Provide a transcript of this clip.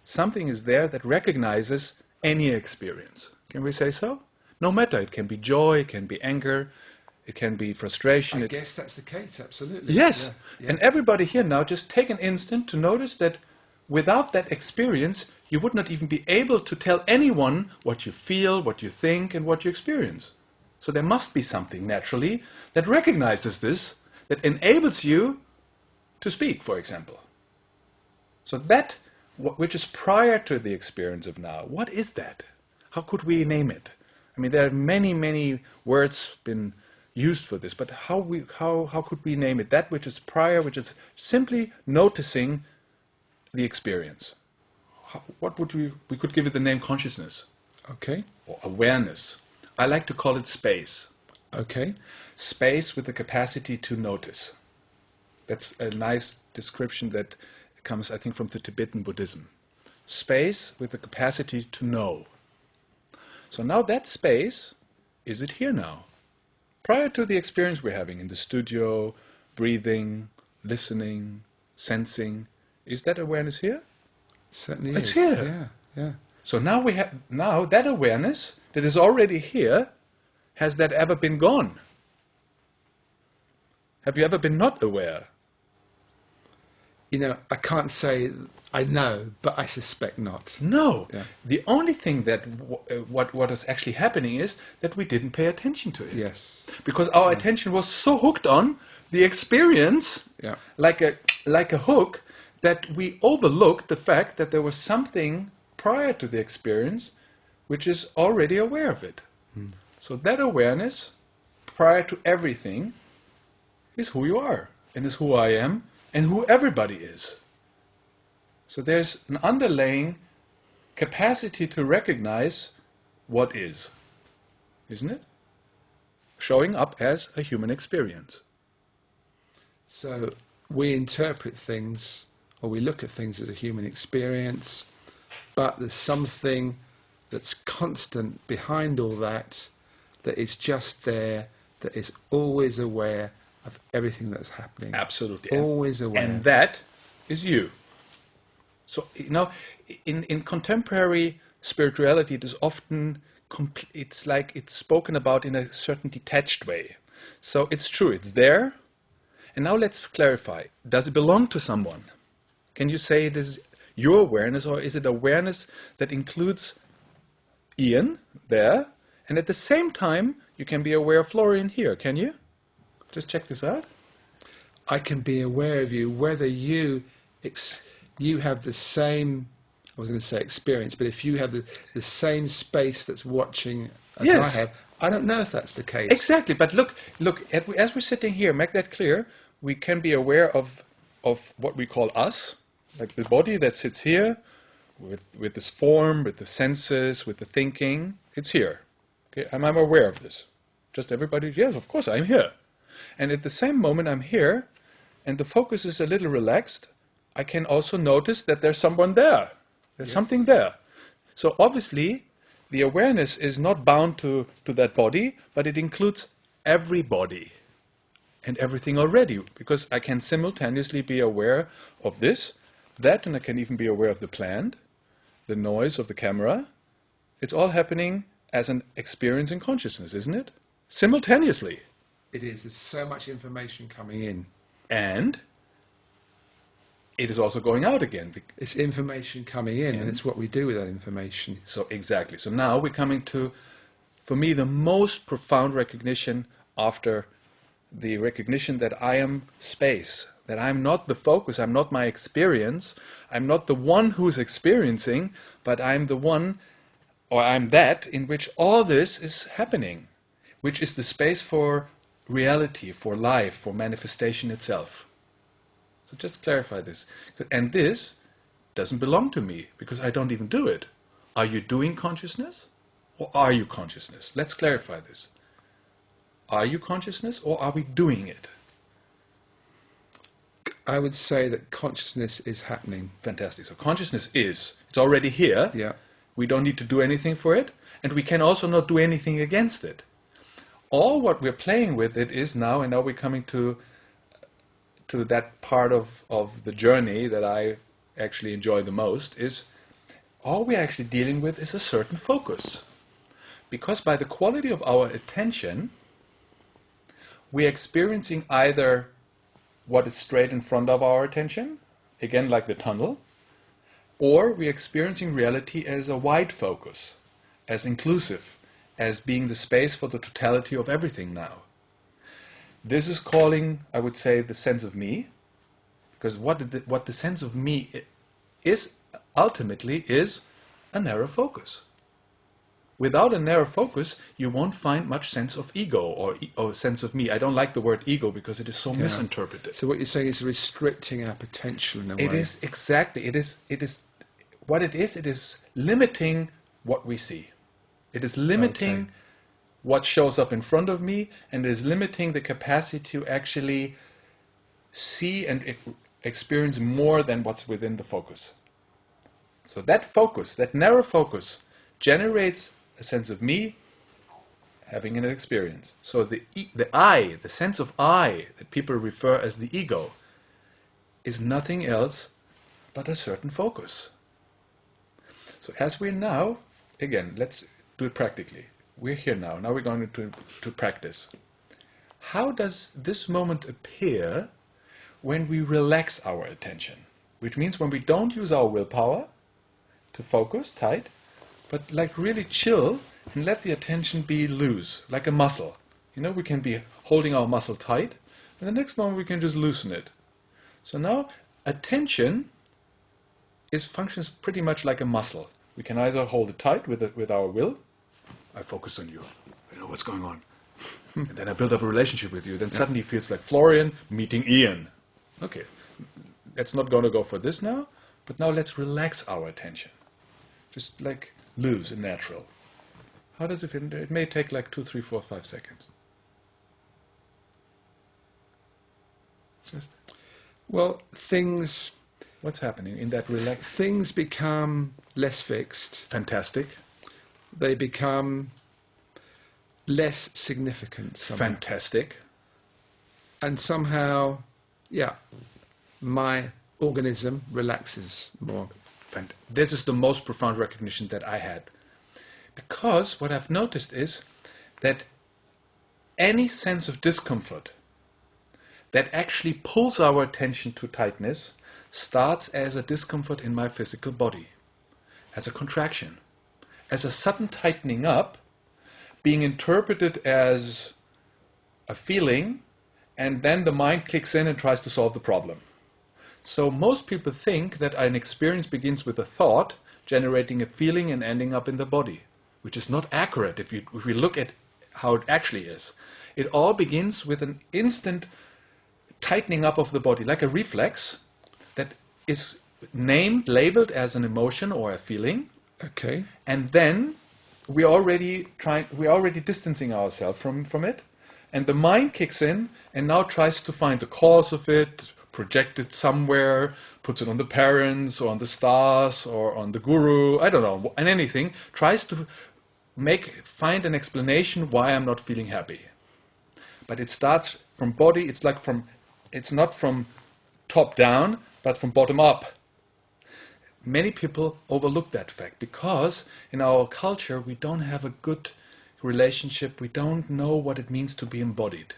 something is there that recognizes any experience. Can we say so? No matter, it can be joy, it can be anger, it can be frustration. I guess that's the case, absolutely. Yes, Yeah. and everybody here now just take an instant to notice that without that experience, you would not even be able to tell anyone what you feel, what you think, and what you experience. So there must be something naturally that recognizes this, that enables you to speak, for example. So that, which is prior to the experience of now, what is that? How could we name it? I mean, there are many, many words been used for this, but how could we name it? That which is prior, which is simply noticing the experience. What would we could give it the name consciousness. Okay. Or awareness. I like to call it space. Okay. Space with the capacity to notice. That's a nice description that comes, I think, from the Tibetan Buddhism. Space with the capacity to know. So now that space, is it here now? Prior to the experience we're having in the studio, breathing, listening, sensing, is that awareness here? Certainly is. It's here. Yeah. So now we have that awareness that is already here, has that ever been gone? Have you ever been not aware? You know, I can't say I know, but I suspect not. No. Yeah. The only thing that what is actually happening is that we didn't pay attention to it. Yes. Because our attention was so hooked on the experience, Yeah. like a hook, that we overlooked the fact that there was something prior to the experience which is already aware of it. So that awareness, prior to everything, is who you are, and is who I am, and who everybody is. So there's an underlying capacity to recognize what is, isn't it? Showing up as a human experience. So we interpret things, or we look at things as a human experience, but there's something that's constant behind all that, that is just there, that is always aware of everything that's happening. Absolutely. Always aware. And that is you. So, you know, in contemporary spirituality, it is often, it's like it's spoken about in a certain detached way. So it's true, it's there. And now let's clarify. Does it belong to someone? Can you say it is your awareness, or is it awareness that includes Iain there, and at the same time you can be aware of Florian here, can you? Just check this out. I can be aware of you, whether you have the same, I was going to say experience, but if you have the same space that's watching as Yes. I have, I don't know if that's the case. Exactly, but look, as we're sitting here, make that clear, we can be aware of what we call us, like the body that sits here, with this form, with the senses, with the thinking, it's here. Okay, I'm aware of this. Just everybody, yes, of course, I'm here. And at the same moment I'm here, and the focus is a little relaxed, I can also notice that there's someone there. There's something there. So obviously, the awareness is not bound to that body, but it includes everybody and everything already, because I can simultaneously be aware of this, that, and I can even be aware of the plant, the noise of the camera. It's all happening as an experience in consciousness, isn't it? Simultaneously. It is. There's so much information coming in. And it is also going out again. It's information coming in, and it's what we do with that information. So exactly. So now we're coming to, for me, the most profound recognition after the recognition that I am space, that I'm not the focus, I'm not my experience, I'm not the one who's experiencing, but I'm the one, or I'm that in which all this is happening, which is the space for reality, for life, for manifestation itself. So just clarify this. And this doesn't belong to me, because I don't even do it. Are you doing consciousness, or are you consciousness? Let's clarify this. Are you consciousness, or are we doing it? I would say that consciousness is happening. Fantastic. So consciousness is. It's already here. Yeah. We don't need to do anything for it, and we can also not do anything against it. All what we're playing with it is now, and now we're coming to that part of the journey that I actually enjoy the most, is all we're actually dealing with is a certain focus. Because by the quality of our attention, we're experiencing either what is straight in front of our attention, again like the tunnel, or we're experiencing reality as a wide focus, as inclusive, as being the space for the totality of everything now. This is calling, I would say, the sense of me, because what the sense of me is ultimately is a narrow focus. Without a narrow focus, you won't find much sense of ego or sense of me. I don't like the word ego because it is so misinterpreted. So what you're saying is restricting our potential in a way. It is exactly. It is what it is. It is limiting what we see. It is limiting what shows up in front of me, and it is limiting the capacity to actually see and experience more than what's within the focus. So that focus, that narrow focus, generates a sense of me having an experience. So the I, the sense of I that people refer as the ego, is nothing else but a certain focus. So as we're now, again, let's do it practically. We're here now. Now we're going to practice. How does this moment appear when we relax our attention? Which means when we don't use our willpower to focus tight, but like really chill and let the attention be loose, like a muscle. You know, we can be holding our muscle tight, and the next moment we can just loosen it. So now attention functions pretty much like a muscle. We can either hold it tight with our will. I focus on you. I know what's going on. And then I build up a relationship with you. Then suddenly it feels like Florian meeting Iain. Okay, let's not going to go for this now, but now let's relax our attention. Just like loose and natural. How does it feel? It may take like 2, 3, 4, 5 seconds. Just Well, things what's happening in that relax? things become less fixed. Fantastic. They become less significant somehow. Fantastic. And somehow, my organism relaxes more. This is the most profound recognition that I had. Because what I've noticed is that any sense of discomfort that actually pulls our attention to tightness starts as a discomfort in my physical body, as a contraction, as a sudden tightening up, being interpreted as a feeling, and then the mind kicks in and tries to solve the problem. So most people think that an experience begins with a thought, generating a feeling and ending up in the body, which is not accurate if we look at how it actually is. It all begins with an instant tightening up of the body, like a reflex that is named, labeled as an emotion or a feeling. Okay. And then we're already distancing ourselves from it, and the mind kicks in and now tries to find the cause of it, project it somewhere, puts it on the parents or on the stars or on the guru, I don't know, and anything, tries to find an explanation why I'm not feeling happy. But it starts from body, it's not from top down, but from bottom up. Many people overlook that fact because in our culture we don't have a good relationship, we don't know what it means to be embodied.